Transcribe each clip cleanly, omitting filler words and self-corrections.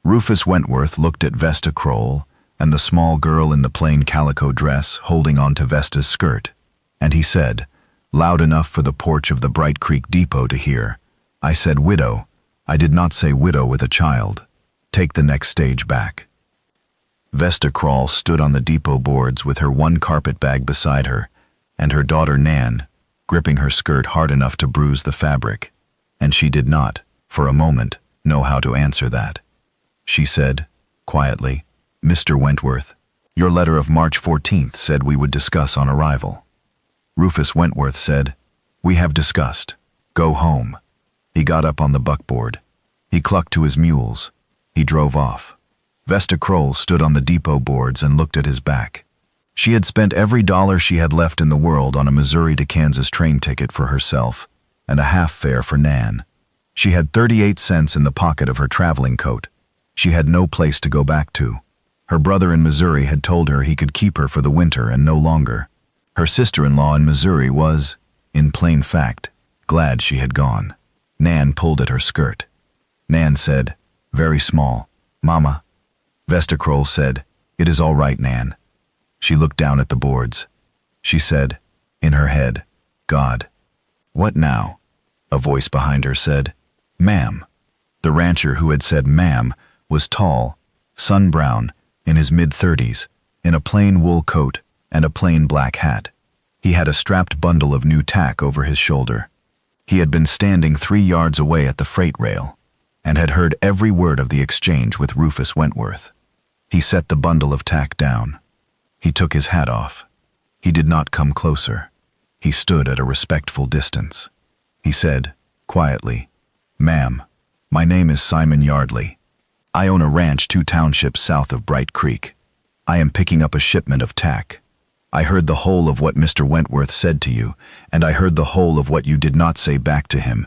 Rufus Wentworth looked at Vesta Kroll and the small girl in the plain calico dress holding on to Vesta's skirt, and he said, loud enough for the porch of the Bright Creek Depot to hear, "I said widow. I did not say widow with a child. Take the next stage back." Vesta Kroll stood on the depot boards with her one carpet bag beside her, and her daughter Nan, gripping her skirt hard enough to bruise the fabric, and she did not, for a moment, know how to answer that. She said, quietly, "Mr. Wentworth, your letter of March 14th said we would discuss on arrival." Rufus Wentworth said, "We have discussed. Go home." He got up on the buckboard. He clucked to his mules. He drove off. Vesta Kroll stood on the depot boards and looked at his back. She had spent every dollar she had left in the world on a Missouri to Kansas train ticket for herself and a half fare for Nan. She had 38 cents in the pocket of her traveling coat. She had no place to go back to. Her brother in Missouri had told her he could keep her for the winter and no longer. Her sister-in-law in Missouri was, in plain fact, glad she had gone. Nan pulled at her skirt. Nan said, very small, "Mama." Vesta Kroll said, "It is all right, Nan." She looked down at the boards. She said, in her head, "God." "What now?" A voice behind her said, "Ma'am." The rancher who had said ma'am was tall, sun-brown, in his mid-30s, in a plain wool coat and a plain black hat. He had a strapped bundle of new tack over his shoulder. He had been standing 3 yards away at the freight rail and had heard every word of the exchange with Rufus Wentworth. He set the bundle of tack down. He took his hat off. He did not come closer. He stood at a respectful distance. He said, quietly, "Ma'am, my name is Simon Yardley. I own a ranch 2 townships south of Bright Creek. I am picking up a shipment of tack. I heard the whole of what Mr. Wentworth said to you, and I heard the whole of what you did not say back to him,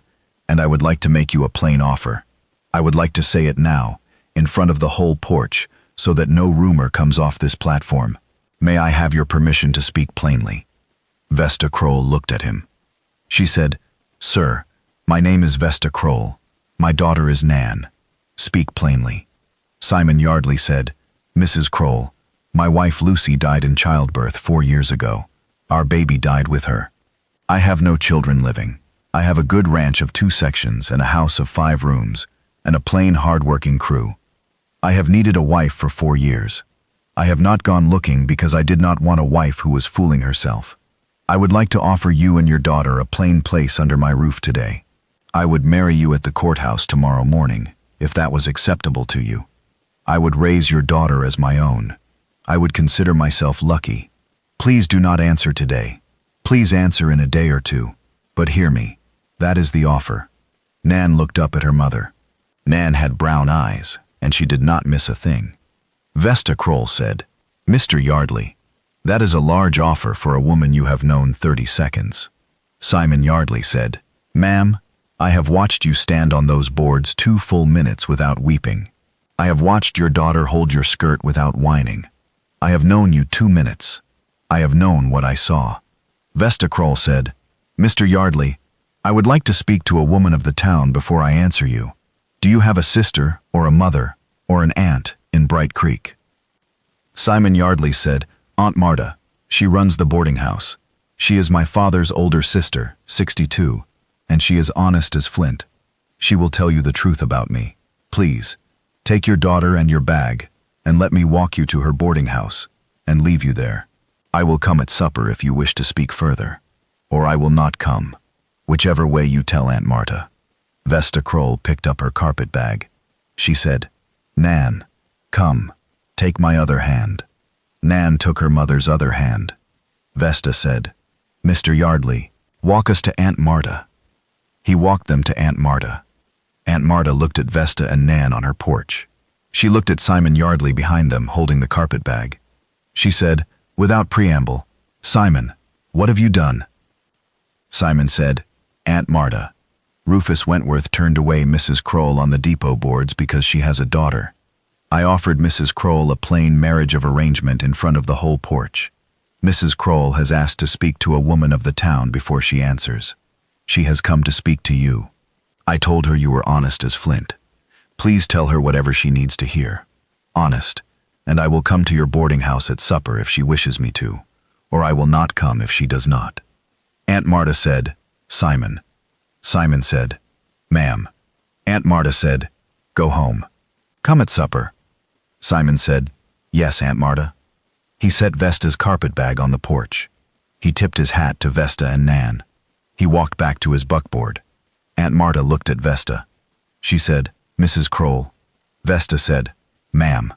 and I would like to make you a plain offer. I would like to say it now, in front of the whole porch, so that no rumor comes off this platform. May I have your permission to speak plainly?" Vesta Kroll looked at him. She said, "Sir, my name is Vesta Kroll. My daughter is Nan. Speak plainly." Simon Yardley said, "Mrs. Kroll, my wife Lucy died in childbirth 4 years ago. Our baby died with her. I have no children living. I have a good ranch of 2 sections and a house of 5 rooms and a plain hard-working crew. I have needed a wife for 4 years. I have not gone looking because I did not want a wife who was fooling herself. I would like to offer you and your daughter a plain place under my roof today. I would marry you at the courthouse tomorrow morning, if that was acceptable to you. I would raise your daughter as my own. I would consider myself lucky. Please do not answer today. Please answer in a day or 2. But hear me. That is the offer." Nan looked up at her mother. Nan had brown eyes, and she did not miss a thing. Vesta Kroll said, "Mr. Yardley, that is a large offer for a woman you have known 30 seconds. Simon Yardley said, "Ma'am, I have watched you stand on those boards 2 full minutes without weeping. I have watched your daughter hold your skirt without whining. I have known you 2 minutes. I have known what I saw." Vesta Kroll said, "Mr. Yardley, I would like to speak to a woman of the town before I answer you. Do you have a sister or a mother or an aunt in Bright Creek?" Simon Yardley said, "Aunt Marta. She runs the boarding house. She is my father's older sister, 62, and she is honest as flint. She will tell you the truth about me. Please, take your daughter and your bag, and let me walk you to her boarding house, and leave you there. I will come at supper if you wish to speak further, or I will not come, whichever way you tell Aunt Marta." Vesta Kroll picked up her carpet bag. She said, "Nan, come, take my other hand." Nan took her mother's other hand. Vesta said, "Mr. Yardley, walk us to Aunt Marta." He walked them to Aunt Marta. Aunt Marta looked at Vesta and Nan on her porch. She looked at Simon Yardley behind them, holding the carpet bag. She said, without preamble, "Simon, what have you done?" Simon said, "Aunt Marta, Rufus Wentworth turned away Mrs. Kroll on the depot boards because she has a daughter. I offered Mrs. Kroll a plain marriage of arrangement in front of the whole porch. Mrs. Kroll has asked to speak to a woman of the town before she answers. She has come to speak to you. I told her you were honest as flint. Please tell her whatever she needs to hear. Honest. And I will come to your boarding house at supper if she wishes me to, or I will not come if she does not. Aunt Marta said, Simon. Simon said, Ma'am. Aunt Marta said, Go home. Come at supper. Simon said, Yes, Aunt Marta. He set Vesta's carpet bag on the porch. He tipped his hat to Vesta and Nan. He walked back to his buckboard. Aunt Marta looked at Vesta. She said, Mrs. Kroll. Vesta said, Ma'am.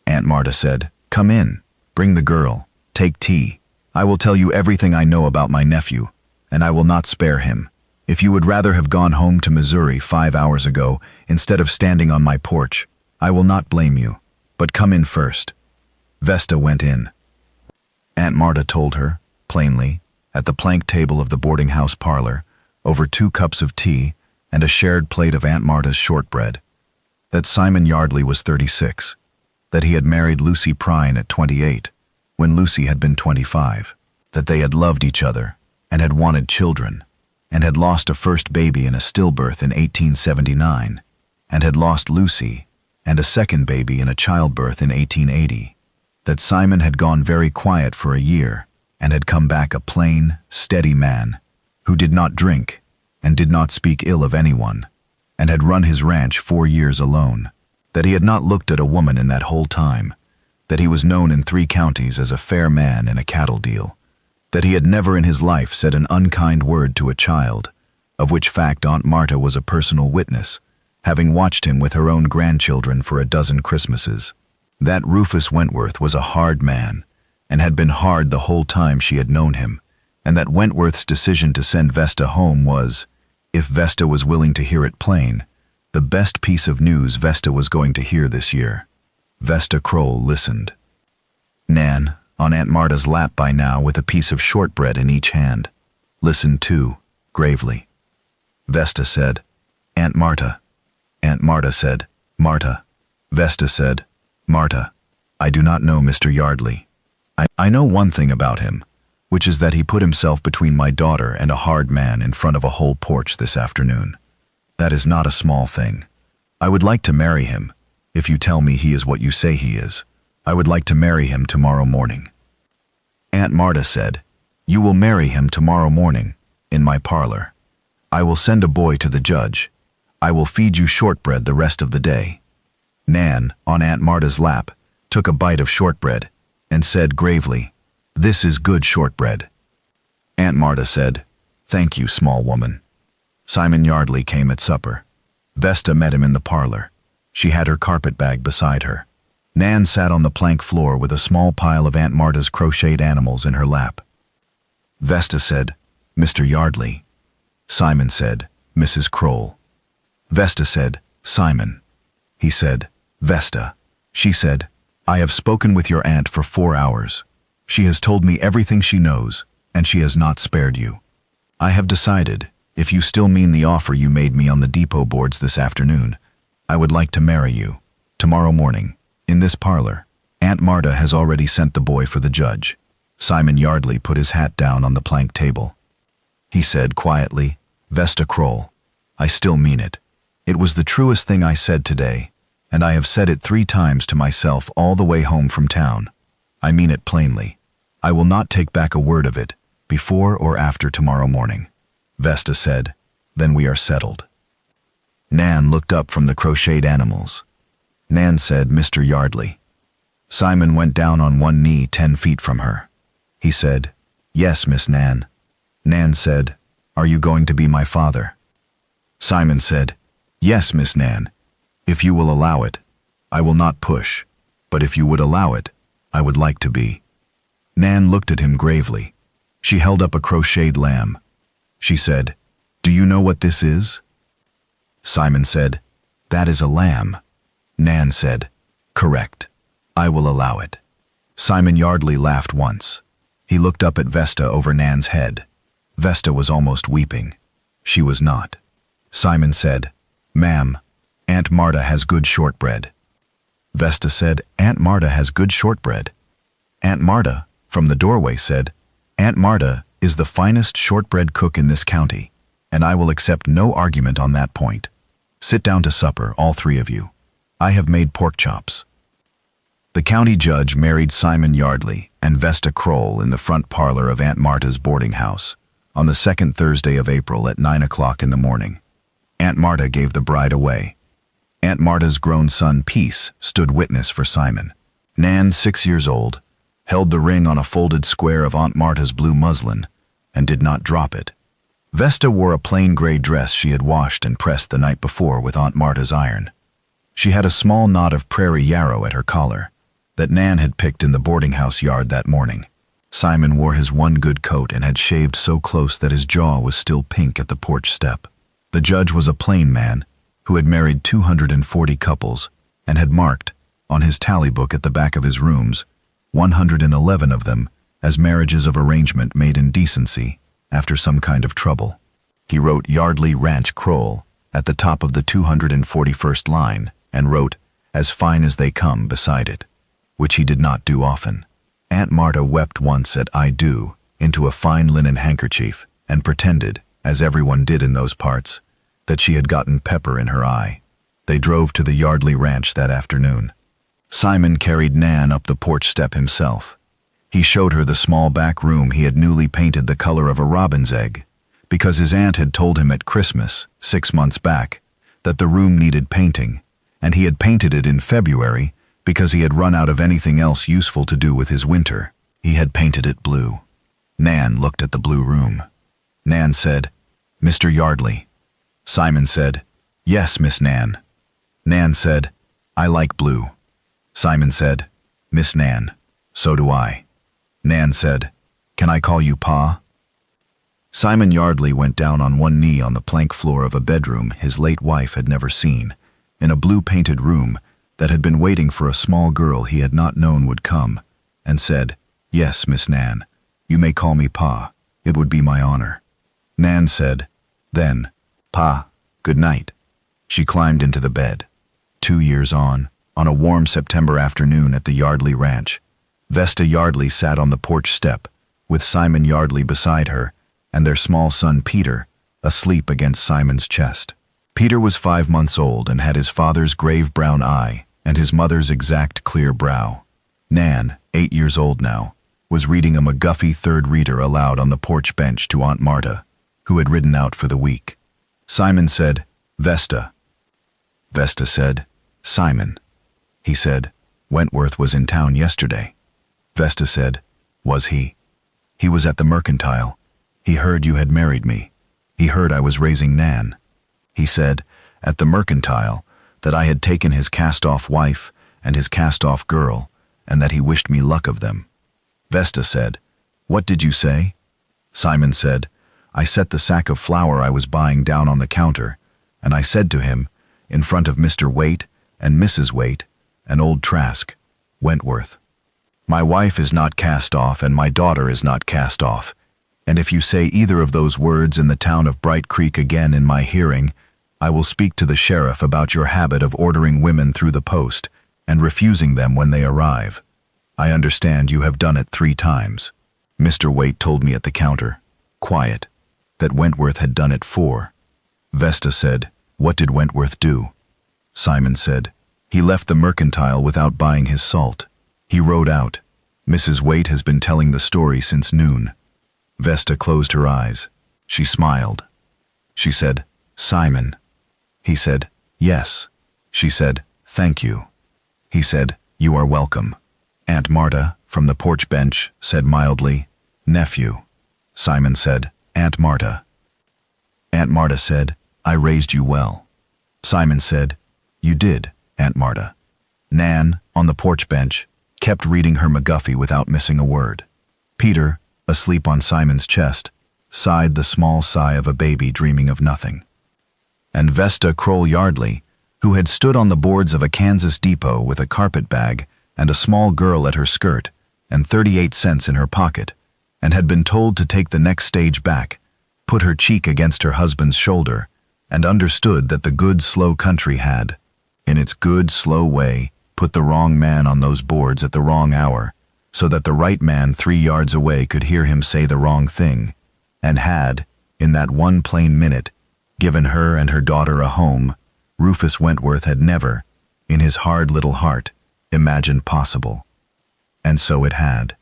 Aunt Marta said, Come in. Bring the girl. Take tea. I will tell you everything I know about my nephew, and I will not spare him. If you would rather have gone home to Missouri 5 hours ago instead of standing on my porch, I will not blame you. But come in first. Vesta went in. Aunt Marta told her, plainly, at the plank table of the boarding house parlor, over 2 cups of tea and a shared plate of Aunt Marta's shortbread, that Simon Yardley was 36, that he had married Lucy Prine at 28, when Lucy had been 25, that they had loved each other and had wanted children, and had lost a first baby in a stillbirth in 1879, and had lost Lucy and a second baby in a childbirth in 1880, that Simon had gone very quiet for a year and had come back a plain, steady man who did not drink and did not speak ill of anyone, and had run his ranch 4 years alone, that he had not looked at a woman in that whole time, that he was known in 3 counties as a fair man in a cattle deal, that he had never in his life said an unkind word to a child, of which fact Aunt Marta was a personal witness, having watched him with her own grandchildren for a dozen Christmases. That Rufus Wentworth was a hard man, and had been hard the whole time she had known him, and that Wentworth's decision to send Vesta home was, if Vesta was willing to hear it plain, the best piece of news Vesta was going to hear this year. Vesta Kroll listened. Nan, on Aunt Marta's lap by now with a piece of shortbread in each hand, listened too, gravely. Vesta said, Aunt Marta. Aunt Marta said, Marta. Vesta said, Marta, I do not know Mr. Yardley. I know one thing about him, which is that he put himself between my daughter and a hard man in front of a whole porch this afternoon. That is not a small thing. I would like to marry him, if you tell me he is what you say he is. I would like to marry him tomorrow morning. Aunt Marta said, You will marry him tomorrow morning, in my parlor. I will send a boy to the judge. I will feed you shortbread the rest of the day. Nan, on Aunt Marta's lap, took a bite of shortbread and said gravely, This is good shortbread. Aunt Marta said, Thank you, small woman. Simon Yardley came at supper. Vesta met him in the parlor. She had her carpet bag beside her. Nan sat on the plank floor with a small pile of Aunt Marta's crocheted animals in her lap. Vesta said, Mr. Yardley. Simon said, Mrs. Kroll. Vesta said, Simon. He said, Vesta. She said, I have spoken with your aunt for 4 hours. She has told me everything she knows, and she has not spared you. I have decided, if you still mean the offer you made me on the depot boards this afternoon, I would like to marry you, tomorrow morning, in this parlor. Aunt Marta has already sent the boy for the judge. Simon Yardley put his hat down on the plank table. He said quietly, Vesta Kroll, I still mean it. It was the truest thing I said today, and I have said it 3 times to myself all the way home from town. I mean it plainly. I will not take back a word of it, before or after tomorrow morning. Vesta said, Then we are settled. Nan looked up from the crocheted animals. Nan said, Mr. Yardley. Simon went down on one knee 10 feet from her. He said, Yes, Miss Nan. Nan said, Are you going to be my father? Simon said, Yes, Miss Nan. If you will allow it, I will not push, but if you would allow it, I would like to be. Nan looked at him gravely. She held up a crocheted lamb. She said, Do you know what this is? Simon said, That is a lamb. Nan said, Correct. I will allow it. Simon Yardley laughed once. He looked up at Vesta over Nan's head. Vesta was almost weeping. She was not. Simon said, Ma'am, Aunt Marta has good shortbread. Vesta said, Aunt Marta has good shortbread. Aunt Marta, from the doorway, said, Aunt Marta is the finest shortbread cook in this county, and I will accept no argument on that point. Sit down to supper, all three of you. I have made pork chops." The county judge married Simon Yardley and Vesta Kroll in the front parlor of Aunt Marta's boarding house on the second Thursday of April at 9 o'clock in the morning. Aunt Marta gave the bride away. Aunt Marta's grown son, Peace, stood witness for Simon. Nan, 6 years old, held the ring on a folded square of Aunt Marta's blue muslin and did not drop it. Vesta wore a plain gray dress she had washed and pressed the night before with Aunt Marta's iron. She had a small knot of prairie yarrow at her collar that Nan had picked in the boarding house yard that morning. Simon wore his one good coat and had shaved so close that his jaw was still pink at the porch step. The judge was a plain man who had married 240 couples and had marked, on his tally book at the back of his rooms, 111 of them as marriages of arrangement made in decency after some kind of trouble. He wrote Yardley Ranch Kroll at the top of the 241st line and wrote, "As fine as they come," beside it, which he did not do often. Aunt Marta wept once at "I do" into a fine linen handkerchief and pretended, as everyone did in those parts, that she had gotten pepper in her eye. They drove to the Yardley Ranch that afternoon. Simon carried Nan up the porch step himself. He showed her the small back room he had newly painted the color of a robin's egg, because his aunt had told him at Christmas, 6 months back, that the room needed painting, and he had painted it in February because he had run out of anything else useful to do with his winter. He had painted it blue. Nan looked at the blue room. Nan said, "Mr. Yardley." Simon said, "Yes, Miss Nan." Nan said, "I like blue." Simon said, "Miss Nan, so do I." Nan said, "Can I call you Pa?" Simon Yardley went down on one knee on the plank floor of a bedroom his late wife had never seen, in a blue-painted room that had been waiting for a small girl he had not known would come, and said, "Yes, Miss Nan, you may call me Pa. It would be my honor." Nan said, then, "Pa, good night." She climbed into the bed. 2 years on a warm September afternoon at the Yardley Ranch, Vesta Yardley sat on the porch step, with Simon Yardley beside her, and their small son Peter, asleep against Simon's chest. Peter was 5 months old and had his father's grave brown eye and his mother's exact clear brow. Nan, 8 years old now, was reading a McGuffey third reader aloud on the porch bench to Aunt Marta, who had ridden out for the week. Simon said, "Vesta." Vesta said, "Simon." He said, "Wentworth was in town yesterday." Vesta said, "Was he?" "He was at the mercantile. He heard you had married me. He heard I was raising Nan. He said, at the mercantile, that I had taken his cast-off wife and his cast-off girl, and that he wished me luck of them." Vesta said, "What did you say?" Simon said, "I set the sack of flour I was buying down on the counter, and I said to him, in front of Mr. Waite and Mrs. Waite and old Trask, Wentworth, my wife is not cast off and my daughter is not cast off, and if you say either of those words in the town of Bright Creek again in my hearing, I will speak to the sheriff about your habit of ordering women through the post and refusing them when they arrive. I understand you have done it 3 times. Mr. Waite told me at the counter, quiet, that Wentworth had done it 4. Vesta said, "What did Wentworth do?" Simon said, "He left the mercantile without buying his salt. He rode out. Mrs. Waite has been telling the story since noon." Vesta closed her eyes. She smiled. She said, "Simon." He said, "Yes." She said, "Thank you." He said, "You are welcome." Aunt Marta, from the porch bench, said mildly, "Nephew." Simon said, "Aunt Marta." Aunt Marta said, "I raised you well." Simon said, "You did, Aunt Marta." Nan, on the porch bench, kept reading her McGuffey without missing a word. Peter, asleep on Simon's chest, sighed the small sigh of a baby dreaming of nothing. And Vesta Kroll Yardley, who had stood on the boards of a Kansas depot with a carpet bag and a small girl at her skirt and 38 cents in her pocket, and had been told to take the next stage back, put her cheek against her husband's shoulder, and understood that the good, slow country had, in its good, slow way, put the wrong man on those boards at the wrong hour, so that the right man 3 yards away could hear him say the wrong thing, and had, in that one plain minute, given her and her daughter a home, Rufus Wentworth had never, in his hard little heart, imagined possible. And so it had.